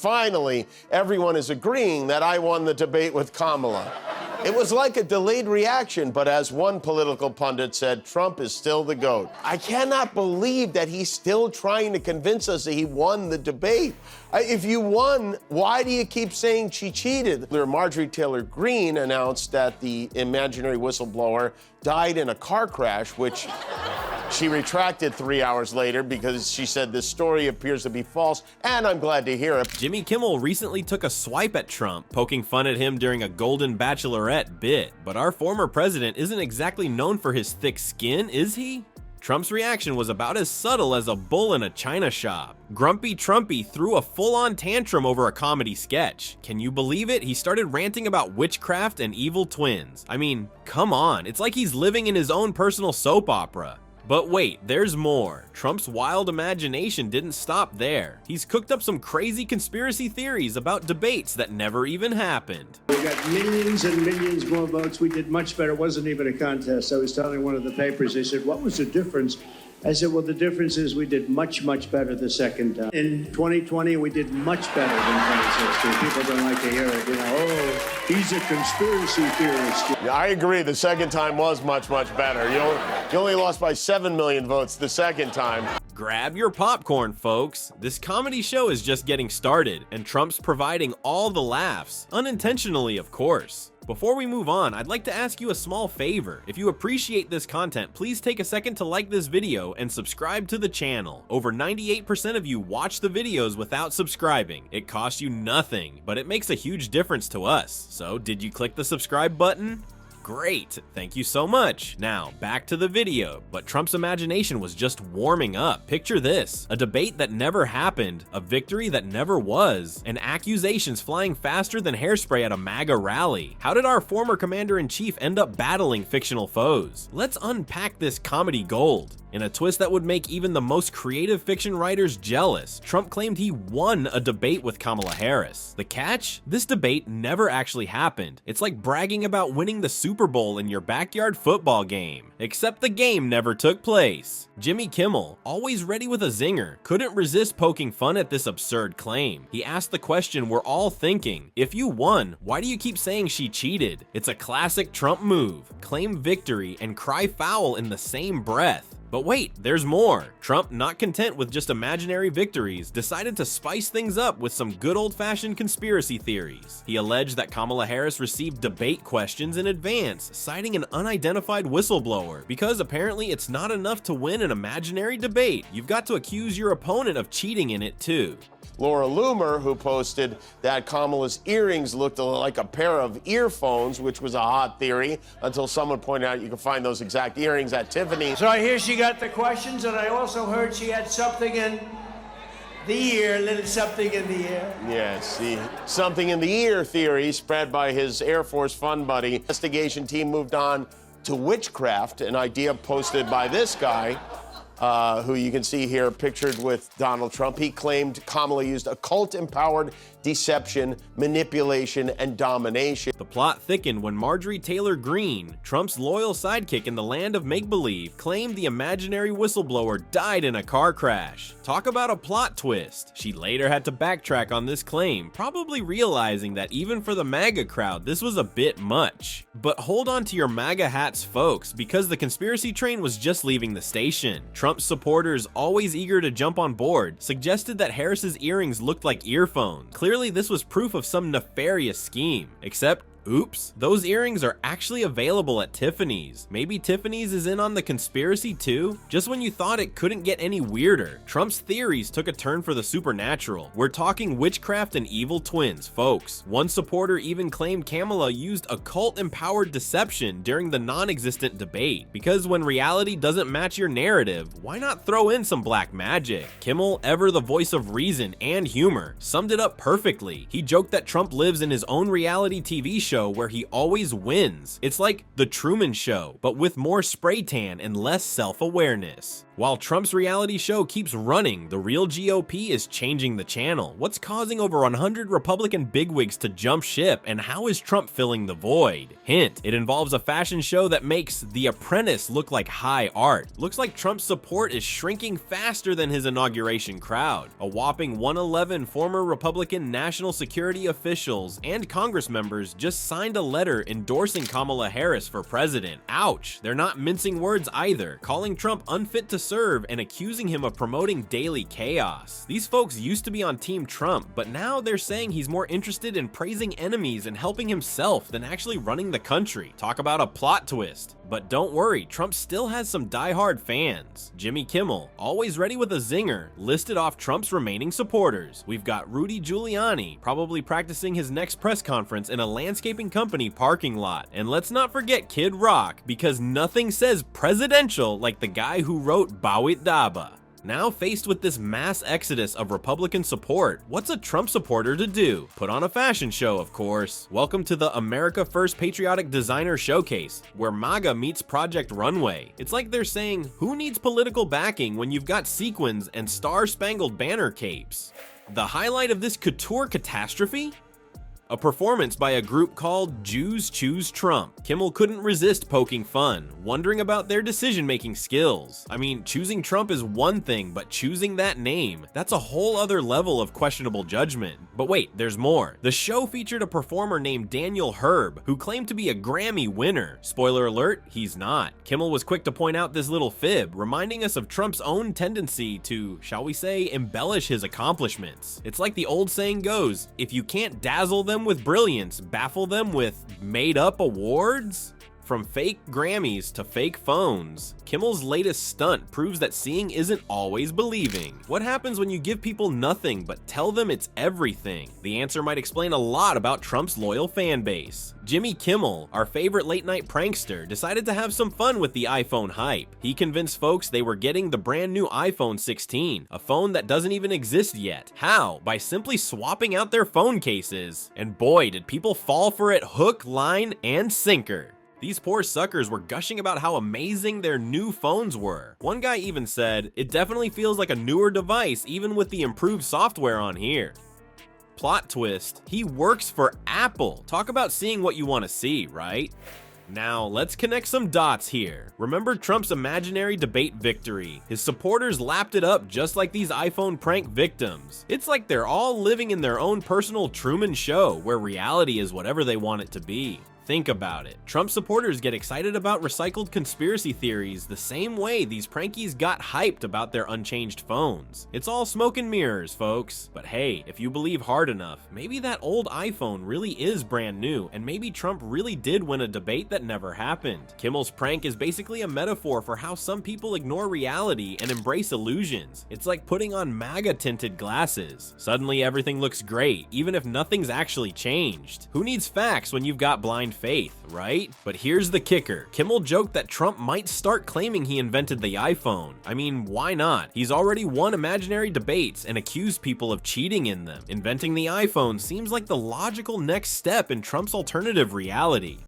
finally, everyone is agreeing that I won the debate with Kamala. It was like a delayed reaction, but as one political pundit said, Trump is still the GOAT. I cannot believe that he's still trying to convince us that he won the debate. If you won, why do you keep saying she cheated? Marjorie Taylor Greene announced that the imaginary whistleblower died in a car crash, which she retracted 3 hours later because she said this story appears to be false, and I'm glad to hear it. Jimmy Kimmel recently took a swipe at Trump, poking fun at him during a Golden Bachelorette bit. But our former president isn't exactly known for his thick skin, is he? Trump's reaction was about as subtle as a bull in a china shop. Grumpy Trumpy threw a full-on tantrum over a comedy sketch. Can you believe it? He started ranting about witchcraft and evil twins. I mean, come on, it's like he's living in his own personal soap opera. But wait, there's more. Trump's wild imagination didn't stop there. He's cooked up some crazy conspiracy theories about debates that never even happened. We got millions and millions more votes. We did much better. It wasn't even a contest. I was telling one of the papers, they said, what was the difference? I said, well, the difference is we did much, much better the second time. In 2020, we did much better than 2016. People don't like to hear it, oh, he's a conspiracy theorist. Yeah, I agree. The second time was much, much better. You only lost by 7 million votes the second time. Grab your popcorn, folks. This comedy show is just getting started, and Trump's providing all the laughs. Unintentionally, of course. Before we move on, I'd like to ask you a small favor. If you appreciate this content, please take a second to like this video and subscribe to the channel. Over 98% of you watch the videos without subscribing. It costs you nothing, but it makes a huge difference to us. So, did you click the subscribe button? Great, thank you so much. Now, back to the video, but Trump's imagination was just warming up. Picture this, a debate that never happened, a victory that never was, and accusations flying faster than hairspray at a MAGA rally. How did our former commander-in-chief end up battling fictional foes? Let's unpack this comedy gold. In a twist that would make even the most creative fiction writers jealous, Trump claimed he won a debate with Kamala Harris. The catch? This debate never actually happened. It's like bragging about winning the Super Bowl in your backyard football game. Except the game never took place. Jimmy Kimmel, always ready with a zinger, couldn't resist poking fun at this absurd claim. He asked the question we're all thinking. If you won, why do you keep saying she cheated? It's a classic Trump move. Claim victory and cry foul in the same breath. But wait, there's more. Trump, not content with just imaginary victories, decided to spice things up with some good old-fashioned conspiracy theories. He alleged that Kamala Harris received debate questions in advance, citing an unidentified whistleblower, because apparently it's not enough to win an imaginary debate. You've got to accuse your opponent of cheating in it too. Laura Loomer, who posted that Kamala's earrings looked like a pair of earphones, which was a hot theory, until someone pointed out you can find those exact earrings at Tiffany's. So I hear she got the questions, and I also heard she had something in the ear, little something in the ear. Yes, the something in the ear theory spread by his Air Force fun buddy. Investigation team moved on to witchcraft, an idea posted by this guy, who you can see here pictured with Donald Trump. He claimed Kamala used occult-empowered deception, manipulation, and domination. The plot thickened when Marjorie Taylor Greene, Trump's loyal sidekick in the land of make-believe, claimed the imaginary whistleblower died in a car crash. Talk about a plot twist. She later had to backtrack on this claim, probably realizing that even for the MAGA crowd, this was a bit much. But hold on to your MAGA hats, folks, because the conspiracy train was just leaving the station. Trump's supporters, always eager to jump on board, suggested that Harris's earrings looked like earphones. Clearly, this was proof of some nefarious scheme. Except, oops, those earrings are actually available at Tiffany's. Maybe Tiffany's is in on the conspiracy too? Just when you thought it couldn't get any weirder, Trump's theories took a turn for the supernatural. We're talking witchcraft and evil twins, folks. One supporter even claimed Kamala used occult-empowered deception during the non-existent debate. Because when reality doesn't match your narrative, why not throw in some black magic? Kimmel, ever the voice of reason and humor, summed it up perfectly. He joked that Trump lives in his own reality TV show where he always wins. It's like The Truman Show, but with more spray tan and less self-awareness. While Trump's reality show keeps running, the real GOP is changing the channel. What's causing over 100 Republican bigwigs to jump ship, and how is Trump filling the void? Hint, it involves a fashion show that makes The Apprentice look like high art. Looks like Trump's support is shrinking faster than his inauguration crowd. A whopping 111 former Republican national security officials and Congress members just signed a letter endorsing Kamala Harris for president. Ouch, they're not mincing words either, calling Trump unfit to serve and accusing him of promoting daily chaos. These folks used to be on Team Trump, but now they're saying he's more interested in praising enemies and helping himself than actually running the country. Talk about a plot twist. But don't worry, Trump still has some diehard fans. Jimmy Kimmel, always ready with a zinger, listed off Trump's remaining supporters. We've got Rudy Giuliani, probably practicing his next press conference in a landscaping company parking lot. And let's not forget Kid Rock, because nothing says presidential like the guy who wrote Bawit Daba. Now faced with this mass exodus of Republican support, what's a Trump supporter to do? Put on a fashion show, of course. Welcome to the America First Patriotic Designer Showcase, where MAGA meets Project Runway. It's like they're saying, who needs political backing when you've got sequins and star-spangled banner capes? The highlight of this couture catastrophe? A performance by a group called Jews Choose Trump. Kimmel couldn't resist poking fun, wondering about their decision-making skills. I mean, choosing Trump is one thing, but choosing that name, that's a whole other level of questionable judgment. But wait, there's more. The show featured a performer named Daniel Herb, who claimed to be a Grammy winner. Spoiler alert, he's not. Kimmel was quick to point out this little fib, reminding us of Trump's own tendency to, shall we say, embellish his accomplishments. It's like the old saying goes, if you can't dazzle them with brilliance, baffle them with made-up awards? From fake Grammys to fake phones, Kimmel's latest stunt proves that seeing isn't always believing. What happens when you give people nothing but tell them it's everything? The answer might explain a lot about Trump's loyal fan base. Jimmy Kimmel, our favorite late-night prankster, decided to have some fun with the iPhone hype. He convinced folks they were getting the brand new iPhone 16, a phone that doesn't even exist yet. How? By simply swapping out their phone cases. And boy, did people fall for it hook, line, and sinker. These poor suckers were gushing about how amazing their new phones were. One guy even said, it definitely feels like a newer device even with the improved software on here. Plot twist, he works for Apple. Talk about seeing what you want to see, right? Now, let's connect some dots here. Remember Trump's imaginary debate victory. His supporters lapped it up just like these iPhone prank victims. It's like they're all living in their own personal Truman Show, where reality is whatever they want it to be. Think about it. Trump supporters get excited about recycled conspiracy theories the same way these prankies got hyped about their unchanged phones. It's all smoke and mirrors, folks. But hey, if you believe hard enough, maybe that old iPhone really is brand new, and maybe Trump really did win a debate that never happened. Kimmel's prank is basically a metaphor for how some people ignore reality and embrace illusions. It's like putting on MAGA-tinted glasses. Suddenly everything looks great, even if nothing's actually changed. Who needs facts when you've got blind faith, right? But here's the kicker. Kimmel joked that Trump might start claiming he invented the iPhone. I mean, why not? He's already won imaginary debates and accused people of cheating in them. Inventing the iPhone seems like the logical next step in Trump's alternative reality.